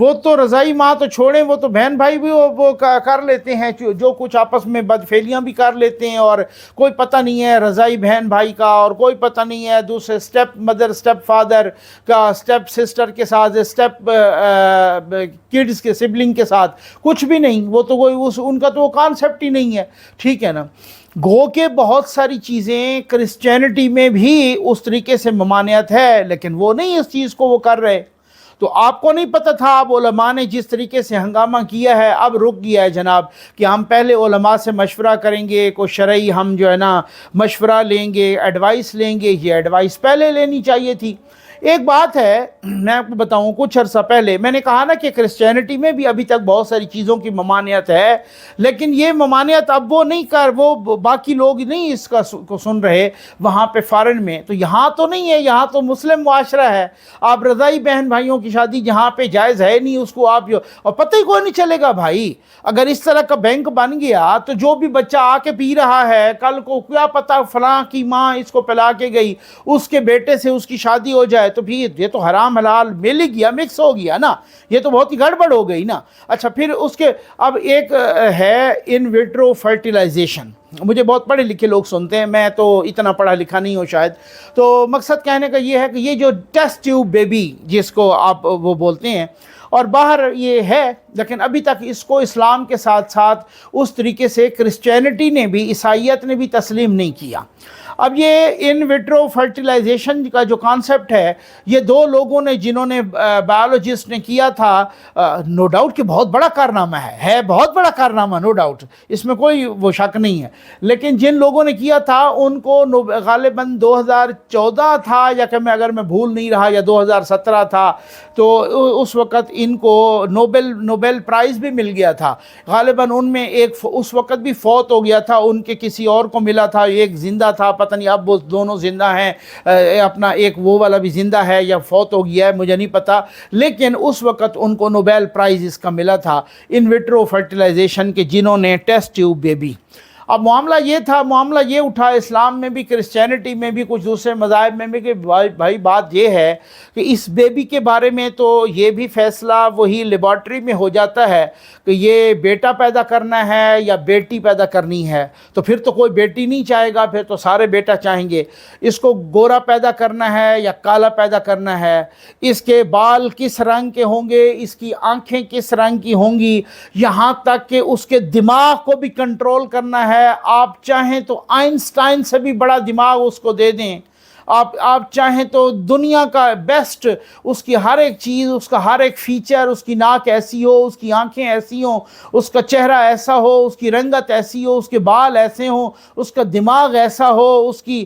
وہ تو رضائی ماں تو چھوڑیں، وہ تو بہن بھائی بھی وہ کر لیتے ہیں جو کچھ آپس میں بدفعلیاں بھی کر لیتے ہیں، اور کوئی پتہ نہیں ہے رضائی بہن بھائی کا، اور کوئی پتہ نہیں ہے دوسرے سٹیپ مدر سٹیپ فادر کا سٹیپ سسٹر کے ساتھ، سٹیپ کڈز کے سبلنگ کے ساتھ، کچھ بھی نہیں، وہ تو کوئی ان کا تو وہ کانسیپٹ ہی نہیں ہے، ٹھیک ہے نا۔ گو کہ بہت ساری چیزیں کرسچینٹی میں بھی اس طریقے سے ممانعت ہے، لیکن وہ نہیں اس چیز کو وہ کر رہے۔ تو آپ کو نہیں پتہ تھا، اب علماء نے جس طریقے سے ہنگامہ کیا ہے اب رک گیا ہے جناب، کہ ہم پہلے علماء سے مشورہ کریں گے، کوئی شرعی ہم جو ہے نا مشورہ لیں گے، ایڈوائس لیں گے، یہ ایڈوائس پہلے لینی چاہیے تھی۔ ایک بات ہے میں آپ کو بتاؤں، کچھ عرصہ پہلے میں نے کہا نا کہ کرسچینٹی میں بھی ابھی تک بہت ساری چیزوں کی ممانعت ہے، لیکن یہ ممانعت اب وہ نہیں وہ باقی لوگ نہیں اس کو سن رہے وہاں پہ فارن میں، تو یہاں تو نہیں ہے، یہاں تو مسلم معاشرہ ہے، آپ رضائی بہن بھائیوں کی شادی جہاں پہ جائز ہے نہیں اس کو آپ اور پتہ ہی کوئی نہیں چلے گا بھائی۔ اگر اس طرح کا بینک بن گیا تو جو بھی بچہ آ کے پی رہا ہے، کل کو کیا پتہ فلاں کی ماں اس کو پلا کے گئی، اس کے بیٹے سے اس کی شادی ہو جائے، تو بھی یہ تو حرام حلال مل گیا، مکس ہو گیا نا، یہ تو بہت ہی گڑبڑ ہو گئی نا۔ اچھا پھر اس کے اب ایک ہے ان ویٹرو فرٹیلائزیشن، مجھے بہت پڑھے لکھے لوگ سنتے ہیں، میں تو اتنا پڑھا لکھا نہیں ہوں شاید، تو مقصد کہنے کا یہ ہے کہ یہ جو ٹیسٹ ٹیوب بیبی جس کو آپ وہ بولتے ہیں، اور باہر یہ ہے، لیکن ابھی تک اس کو اسلام کے ساتھ ساتھ اس طریقے سے کرسچینٹی نے بھی، عیسائیت نے بھی تسلیم نہیں کیا۔ اب یہ ان ویٹرو فرٹیلائزیشن کا جو کانسیپٹ ہے، یہ دو لوگوں نے جنہوں نے بایولوجسٹ نے کیا تھا، نو ڈاؤٹ کہ بہت بڑا کارنامہ ہے بہت بڑا کارنامہ، نو ڈاؤٹ، اس میں کوئی وہ شک نہیں ہے، لیکن جن لوگوں نے کیا تھا ان کو غالباً 2014 تھا، یا کہ اگر میں بھول نہیں رہا، یا 2017 تھا، تو اس وقت ان کو نوبل پرائز بھی مل گیا تھا غالباً۔ ان میں ایک اس وقت بھی فوت ہو گیا تھا، ان کے کسی اور کو ملا تھا، ایک زندہ تھا، پتہ نہیں اب وہ دونوں زندہ ہیں، اپنا ایک وہ والا بھی زندہ ہے یا فوت ہو گیا ہے مجھے نہیں پتہ، لیکن اس وقت ان کو نوبل پرائز اس کا ملا تھا ان ویٹرو فرٹیلائزیشن کے، جنہوں نے ٹیسٹ ٹیوب بیبی۔ اب معاملہ یہ تھا، معاملہ یہ اٹھا اسلام میں بھی، کرسچینٹی میں بھی، کچھ دوسرے مذاہب میں بھی، کہ بھائی بات یہ ہے کہ اس بیبی کے بارے میں تو یہ بھی فیصلہ وہی لیبارٹری میں ہو جاتا ہے کہ یہ بیٹا پیدا کرنا ہے یا بیٹی پیدا کرنی ہے، تو پھر تو کوئی بیٹی نہیں چاہے گا، پھر تو سارے بیٹا چاہیں گے۔ اس کو گورا پیدا کرنا ہے یا کالا پیدا کرنا ہے، اس کے بال کس رنگ کے ہوں گے، اس کی آنکھیں کس رنگ کی ہوں گی، یہاں تک کہ اس کے دماغ کو بھی کنٹرول کرنا ہے۔ آپ چاہیں تو آئنسٹائن سے بھی بڑا دماغ اس کو دے دیں، آپ چاہیں تو دنیا کا بیسٹ، اس کی ہر ایک چیز، اس کا ہر ایک فیچر، اس کی ناک ایسی ہو، اس کی آنکھیں ایسی ہوں، اس کا چہرہ ایسا ہو، اس کی رنگت ایسی ہو، اس کے بال ایسے ہوں، اس کا دماغ ایسا ہو، اس کی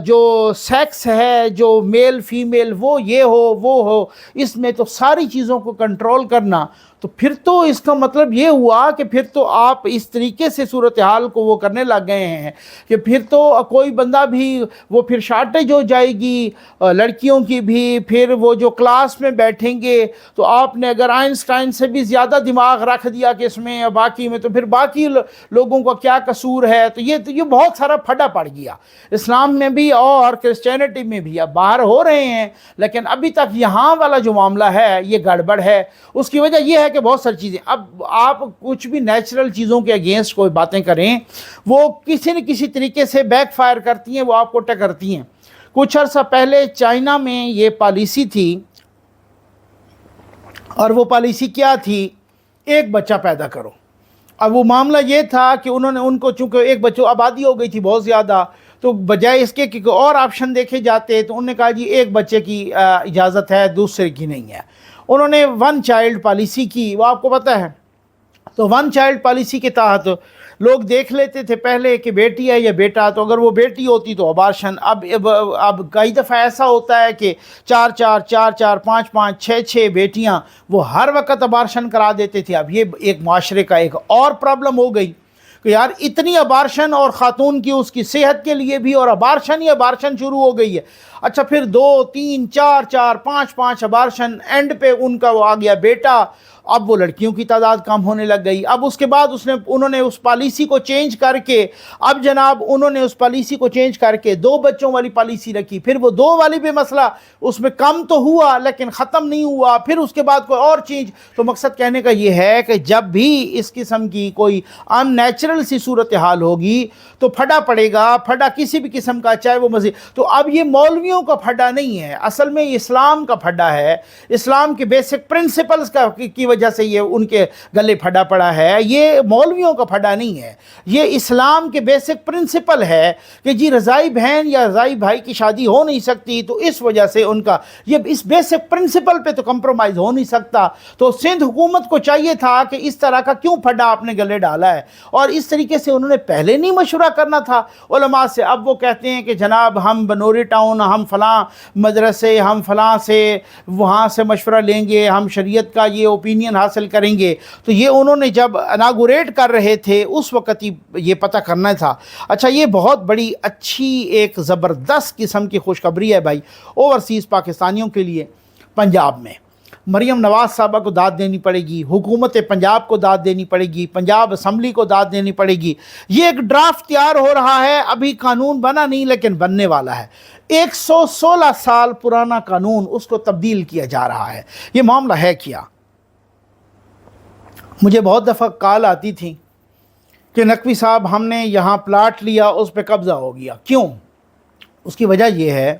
جو سیکس ہے، جو میل فیمیل، وہ یہ ہو وہ ہو، اس میں تو ساری چیزوں کو کنٹرول کرنا، تو پھر تو اس کا مطلب یہ ہوا کہ پھر تو آپ اس طریقے سے صورتحال کو وہ کرنے لگ گئے ہیں کہ پھر تو کوئی بندہ بھی، وہ پھر شارٹیج ہو جائے گی لڑکیوں کی بھی، پھر وہ جو کلاس میں بیٹھیں گے تو آپ نے اگر آئنسٹائن سے بھی زیادہ دماغ رکھ دیا کہ اس میں باقی میں، تو پھر باقی لوگوں کا کیا قصور ہے، تو یہ بہت سارا پھڈا پڑ گیا اسلام میں بھی اور کرسچینٹی میں بھی، اب باہر ہو رہے ہیں، لیکن ابھی تک یہاں والا جو معاملہ ہے یہ گڑبڑ ہے۔ اس کی وجہ یہ ہے کہ بہت ساری چیزیں، اب آپ کچھ بھی نیچرل چیزوں کے اگینسٹ کوئی باتیں کریں، وہ کسی نہ کسی طریقے سے بیک فائر کرتی ہیں، وہ آپ کو ٹکرتی ہیں۔ کچھ عرصہ پہلے چائنا میں یہ پالیسی تھی، اور وہ پالیسی کیا تھی؟ ایک بچہ پیدا کرو۔ اب وہ معاملہ یہ تھا کہ انہوں نے ان کو، چونکہ ایک بچوں آبادی ہو گئی تھی بہت زیادہ، تو بجائے اس کے کہ اور آپشن دیکھے جاتے، تو انہوں نے کہا جی ایک بچے کی اجازت ہے، دوسرے کی نہیں ہے۔ انہوں نے ون چائلڈ پالیسی کی، وہ آپ کو پتہ ہے۔ تو ون چائلڈ پالیسی کے تحت لوگ دیکھ لیتے تھے پہلے کہ بیٹی ہے یا بیٹا، تو اگر وہ بیٹی ہوتی تو ابارشن۔ اب کئی دفعہ ایسا ہوتا ہے کہ 4 5 6 بیٹیاں، وہ ہر وقت ابارشن کرا دیتے تھے۔ اب یہ ایک معاشرے کا ایک اور پرابلم ہو گئی کہ یار اتنی ابارشن، اور خاتون کی اس کی صحت کے لیے بھی، اور ابارشن ہی ابارشن شروع ہو گئی ہے۔ اچھا پھر 2 3 4 5 ابارشن، اینڈ پہ ان کا وہ آ گیا بیٹا۔ اب وہ لڑکیوں کی تعداد کم ہونے لگ گئی. اب اس کے بعد انہوں نے اس پالیسی کو چینج کر کے اب جناب انہوں نے اس پالیسی کو چینج کر کے 2 بچوں والی پالیسی رکھی. پھر وہ 2 والی بھی مسئلہ اس میں کم تو ہوا لیکن ختم نہیں ہوا. پھر اس کے بعد کوئی اور چینج. تو مقصد کہنے کا یہ ہے کہ جب بھی اس قسم کی کوئی ان نیچرل سی صورتحال ہوگی تو پھڈا پڑے گا. پھڈا کسی بھی قسم کا, چاہے وہ مزید. تو اب یہ مولویوں کا پھڈا نہیں ہے, اصل میں اسلام کا پھڈا ہے. اسلام کے بیسک پرنسپلز کی وجہ سے یہ ان کے گلے پھڈا پڑا ہے. یہ مولویوں کا پھڈا نہیں ہے, یہ اسلام کے بیسک پرنسپل ہے کہ جی رضائی بہن یا رضائی بھائی کی شادی ہو نہیں سکتی. تو اس وجہ سے ان کا یہ اس بیسک پرنسپل پہ تو کمپرومائز ہو نہیں سکتا. تو سندھ حکومت کو چاہیے تھا کہ اس طرح کا کیوں پھڈا آپ نے گلے ڈالا ہے, اور اس طریقے سے انہوں نے پہلے نہیں مشورہ کرنا تھا علماء سے. اب وہ کہتے ہیں کہ جناب ہم بنوری ٹاؤن, ہم فلاں مدرسے, ہم فلاں سے وہاں سے مشورہ لیں گے, ہم شریعت کا یہ اوپینین حاصل کریں گے. تو یہ انہوں نے جب اناگوریٹ کر رہے تھے اس وقت ہی یہ پتہ کرنا تھا. اچھا, یہ بہت بڑی اچھی ایک زبردست قسم کی خوشخبری ہے بھائی اوورسیز پاکستانیوں کے لیے. پنجاب میں مریم نواز صاحبہ کو داد دینی پڑے گی, حکومت پنجاب کو داد دینی پڑے گی, پنجاب اسمبلی کو داد دینی پڑے گی. یہ ایک ڈرافٹ تیار ہو رہا ہے, ابھی قانون بنا نہیں لیکن بننے والا ہے. 116 سال پرانا قانون, اس کو تبدیل کیا جا رہا ہے. یہ معاملہ ہے کیا؟ مجھے بہت دفعہ کال آتی تھی کہ نقوی صاحب ہم نے یہاں پلاٹ لیا, اس پہ قبضہ ہو گیا. کیوں؟ اس کی وجہ یہ ہے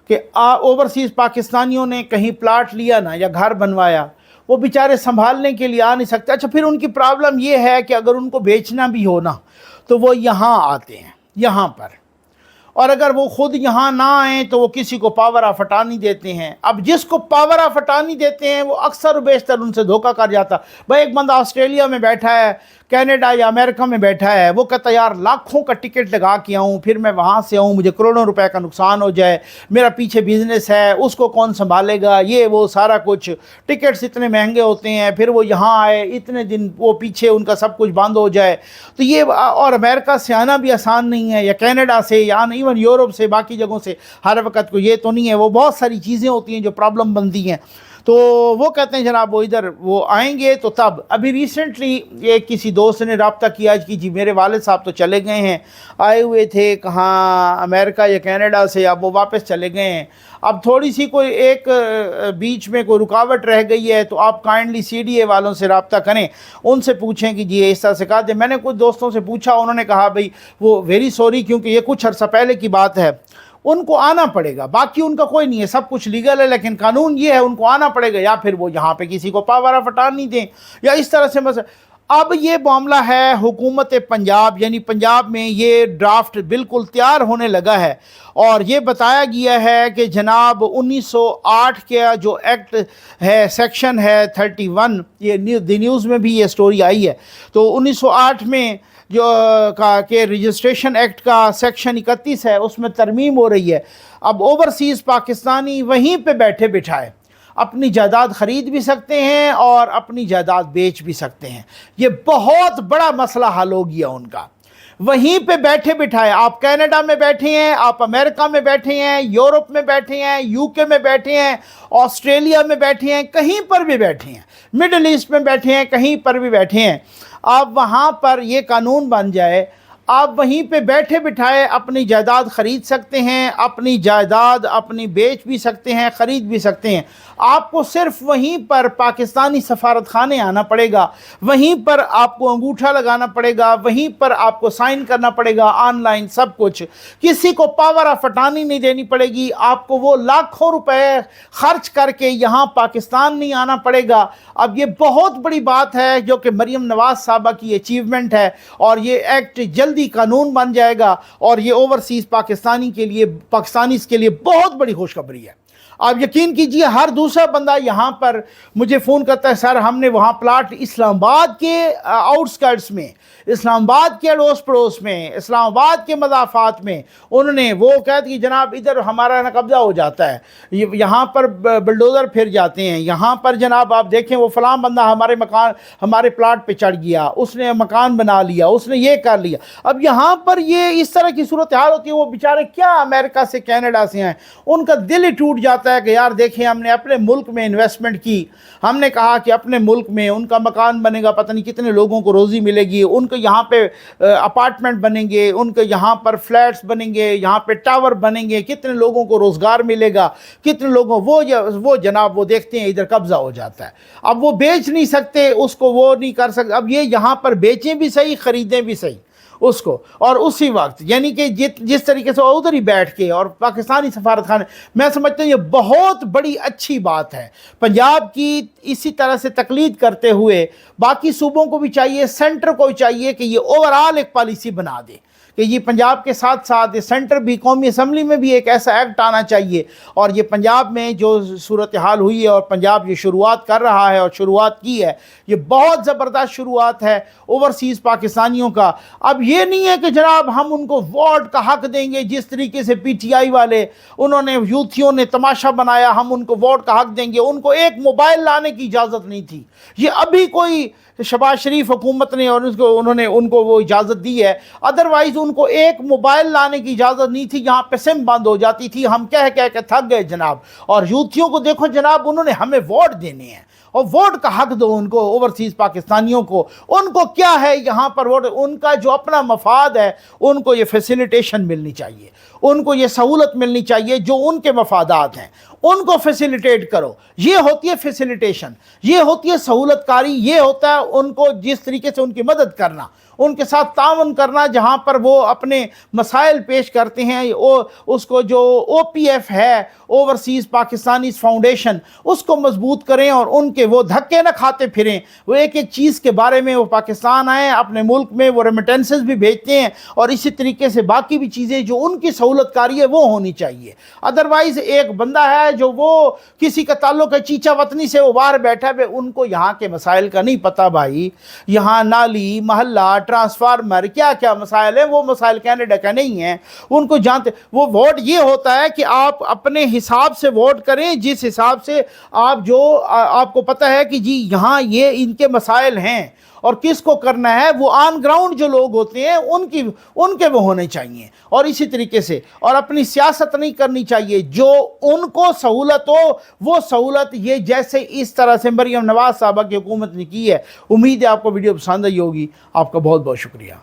کہ اوورسیز پاکستانیوں نے کہیں پلاٹ لیا نا یا گھر بنوایا, وہ بیچارے سنبھالنے کے لیے آ نہیں سکتے. اچھا, پھر ان کی پرابلم یہ ہے کہ اگر ان کو بیچنا بھی ہو نا تو وہ یہاں آتے ہیں, یہاں پر, اور اگر وہ خود یہاں نہ آئیں تو وہ کسی کو پاور آف اٹارنی دیتے ہیں. اب جس کو پاور آف اٹارنی دیتے ہیں وہ اکثر و بیشتر ان سے دھوکہ کر جاتا. بھائی ایک بندہ آسٹریلیا میں بیٹھا ہے, کینیڈا یا امریکہ میں بیٹھا ہے, وہ کہتا ہے یار لاکھوں کا ٹکٹ لگا کے آؤں, پھر میں وہاں سے آؤں, مجھے کروڑوں روپے کا نقصان ہو جائے, میرا پیچھے بزنس ہے, اس کو کون سنبھالے گا, یہ وہ سارا کچھ. ٹکٹس اتنے مہنگے ہوتے ہیں, پھر وہ یہاں آئے اتنے دن, وہ پیچھے ان کا سب کچھ بند ہو جائے. تو یہ, اور امریکہ سے آنا بھی آسان نہیں ہے, یا کینیڈا سے, یا ایون یورپ سے, باقی جگہوں سے ہر وقت کو یہ تو نہیں ہے. وہ بہت ساری چیزیں ہوتی ہیں جو پرابلم بنتی ہیں. تو وہ کہتے ہیں جناب وہ ادھر وہ آئیں گے تو تب. ابھی ریسنٹلی ایک کسی دوست نے رابطہ کیا کہ جی میرے والد صاحب تو چلے گئے ہیں, آئے ہوئے تھے کہاں امریکہ یا کینیڈا سے, اب وہ واپس چلے گئے ہیں. اب تھوڑی سی کوئی ایک بیچ میں کوئی رکاوٹ رہ گئی ہے, تو آپ کائنڈلی CDA والوں سے رابطہ کریں, ان سے پوچھیں کہ جی اس طرح سے کہا دیں. میں نے کچھ دوستوں سے پوچھا, انہوں نے کہا بھئی وہ ویری سوری, کیونکہ یہ کچھ عرصہ پہلے کی بات ہے, ان کو آنا پڑے گا. باقی ان کا کوئی نہیں ہے, سب کچھ لیگل ہے, لیکن قانون یہ ہے ان کو آنا پڑے گا, یا پھر وہ یہاں پہ کسی کو پاور آف اٹارنی دیں, یا اس طرح سے مسئلہ. اب یہ معاملہ ہے حکومت پنجاب, یعنی پنجاب میں یہ ڈرافٹ بالکل تیار ہونے لگا ہے. اور یہ بتایا گیا ہے کہ جناب 1908 کا جو ایکٹ ہے, سیکشن ہے 31, یہ دی نیوز میں بھی یہ سٹوری آئی ہے. تو 1908 میں جو کہ رجسٹریشن ایکٹ کا سیکشن 31 ہے, اس میں ترمیم ہو رہی ہے. اب اوورسیز پاکستانی وہیں پہ بیٹھے بٹھائے اپنی جائیداد خرید بھی سکتے ہیں اور اپنی جائیداد بیچ بھی سکتے ہیں. یہ بہت بڑا مسئلہ حل ہو گیا ان کا, وہیں پہ بیٹھے بٹھائے. آپ کینیڈا میں بیٹھے ہیں, آپ امریکہ میں بیٹھے ہیں, یورپ میں بیٹھے ہیں, UK میں بیٹھے ہیں, آسٹریلیا میں بیٹھے ہیں, کہیں پر بھی بیٹھے ہیں, مڈل ایسٹ میں بیٹھے ہیں, کہیں پر بھی بیٹھے ہیں. آپ وہاں پر یہ قانون بن جائے, آپ وہیں پہ بیٹھے بٹھائے اپنی جائیداد خرید سکتے ہیں, اپنی جائیداد اپنی بیچ بھی سکتے ہیں, خرید بھی سکتے ہیں. آپ کو صرف وہیں پر پاکستانی سفارت خانے آنا پڑے گا, وہیں پر آپ کو انگوٹھا لگانا پڑے گا, وہیں پر آپ کو سائن کرنا پڑے گا آن لائن سب کچھ. کسی کو پاور آف اٹارنی نہیں دینی پڑے گی, آپ کو وہ لاکھوں روپے خرچ کر کے یہاں پاکستان نہیں آنا پڑے گا. اب یہ بہت بڑی بات ہے جو کہ مریم نواز صاحبہ کی اچیومنٹ ہے, اور یہ ایکٹ جلدی قانون بن جائے گا, اور یہ اوورسیز پاکستانیز کے لیے بہت بڑی خوشخبری ہے. آپ یقین کیجئے ہر دوسرا بندہ یہاں پر مجھے فون کرتا ہے, سر ہم نے وہاں پلاٹ اسلام آباد کے آؤٹ سکرٹس میں, اسلام آباد کے اڑوس پڑوس میں, اسلام آباد کے مضافات میں, انہوں نے وہ کہتے کہ جناب ادھر ہمارا نا قبضہ ہو جاتا ہے, یہاں پر بلڈوزر پھر جاتے ہیں, یہاں پر جناب آپ دیکھیں وہ فلاں بندہ ہمارے پلاٹ پہ چڑھ گیا, اس نے مکان بنا لیا, اس نے یہ کر لیا. اب یہاں پر یہ اس طرح کی صورتحال ہوتی ہے، وہ بیچارے کیا امریکہ سے کینیڈا سے ہیں، ان کا دل ہی ٹوٹ جاتا ہے کہ یار دیکھیں ہم نے اپنے ملک میں انویسٹمنٹ کی، ہم نے کہا کہ اپنے ملک میں ان کا مکان بنے گا، پتہ نہیں کتنے لوگوں کو روزی ملے گی، ان کو یہاں پہ اپارٹمنٹ بنیں گے، ان کے یہاں پر فلیٹس بنیں گے، یہاں پہ ٹاور بنیں گے، کتنے لوگوں کو روزگار ملے گا، کتنے لوگوں وہ جناب وہ دیکھتے ہیں ادھر قبضہ ہو جاتا ہے، اب وہ بیچ نہیں سکتے اس کو، وہ نہیں کر سکتے، اب یہ یہاں پر بیچیں بھی صحیح خریدیں بھی صحیح اس کو، اور اسی وقت یعنی کہ جس طریقے سے ادھر ہی بیٹھ کے، اور پاکستانی سفارت خانے، میں سمجھتا ہوں یہ بہت بڑی اچھی بات ہے پنجاب کی، اسی طرح سے تقلید کرتے ہوئے باقی صوبوں کو بھی چاہیے، سینٹر کو بھی چاہیے کہ یہ اوورآل ایک پالیسی بنا دے کہ یہ پنجاب کے ساتھ ساتھ سینٹر بھی، قومی اسمبلی میں بھی ایک ایسا ایکٹ آنا چاہیے، اور یہ پنجاب میں جو صورتحال ہوئی ہے اور پنجاب یہ شروعات کر رہا ہے اور شروعات کی ہے، یہ بہت زبردست شروعات ہے اوورسیز پاکستانیوں کا۔ اب یہ نہیں ہے کہ جناب ہم ان کو ووٹ کا حق دیں گے، جس طریقے سے پی ٹی آئی والے انہوں نے، یوتھیوں نے تماشا بنایا، ہم ان کو ووٹ کا حق دیں گے، ان کو ایک موبائل لانے کی اجازت نہیں تھی، یہ ابھی کوئی شہباز شریف حکومت نے اور ان کو وہ اجازت دی ہے، ادروائز ان کو ایک موبائل لانے کی اجازت نہیں تھی، یہاں پہ سم بند ہو جاتی تھی، ہم کہہ کے تھک گئے جناب، اور یوتھیوں کو دیکھو جناب، انہوں نے ہمیں ووٹ دینے ہیں، اور ووٹ کا حق دو ان کو، اوورسیز پاکستانیوں کو، ان کو کیا ہے یہاں پر ووٹ، ان کا جو اپنا مفاد ہے ان کو یہ فیسیلیٹیشن ملنی چاہیے، ان کو یہ سہولت ملنی چاہیے جو ان کے مفادات ہیں، ان کو فیسیلیٹیٹ کرو، یہ ہوتی ہے فیسیلیٹیشن، یہ ہوتی ہے سہولت کاری، یہ ہوتا ہے ان کو جس طریقے سے ان کی مدد کرنا، ان کے ساتھ تعاون کرنا، جہاں پر وہ اپنے مسائل پیش کرتے ہیں، اس کو جو او پی ایف ہے، اوورسیز پاکستانیز فاؤنڈیشن، اس کو مضبوط کریں، اور ان کے وہ دھکے نہ کھاتے پھریں، وہ ایک ایک چیز کے بارے میں وہ پاکستان آئیں، اپنے ملک میں وہ ریمیٹنسز بھی بھیجتے ہیں، اور اسی طریقے سے باقی بھی چیزیں جو ان کی سہولت کاری ہے وہ ہونی چاہیے۔ ادروائز ایک بندہ ہے جو وہ کسی کا تعلق ہے چیچا وطنی سے، وہ باہر بیٹھا ہے، ان کو یہاں کے مسائل کا نہیں پتہ بھائی، یہاں نالی، محلہ، ٹرانسفارمر، کیا کیا مسائل ہیں، وہ مسائل کینیڈا کا نہیں ہیں، ان کو جانتے۔ وہ ووٹ یہ ہوتا ہے کہ آپ اپنے حساب سے ووٹ کریں، جس حساب سے آپ کو پتہ ہے کہ جی یہاں یہ ان کے مسائل ہیں، اور کس کو کرنا ہے، وہ آن گراؤنڈ جو لوگ ہوتے ہیں ان کے وہ ہونے چاہیے، اور اسی طریقے سے، اور اپنی سیاست نہیں کرنی چاہیے، جو ان کو سہولت ہو وہ سہولت، یہ جیسے اس طرح سے مریم نواز صاحبہ کی حکومت نے کی ہے۔ امید ہے آپ کو ویڈیو پسند آئی ہوگی، آپ کا بہت بہت شکریہ۔